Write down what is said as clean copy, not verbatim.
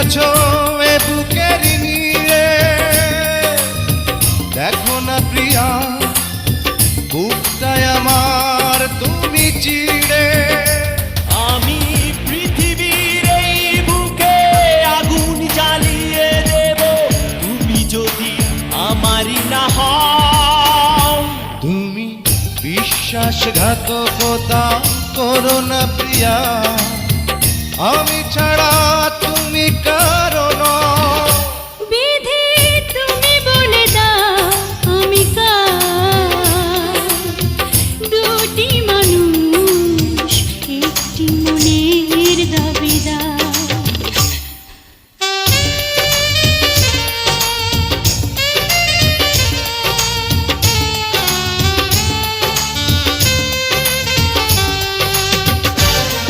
আছো এ বুকের নিয়ে, দেখো না প্রিয়া বুকটায় আমার তুমি চিড়ে। আমি পৃথিবীর এই বুকে আগুন জ্বালিয়ে দেব, তুমি যদি আমারই না হও। তুমি বিশ্বাসঘাতকতা করো না প্রিয়া, আমি ছাড়া তুমি কারো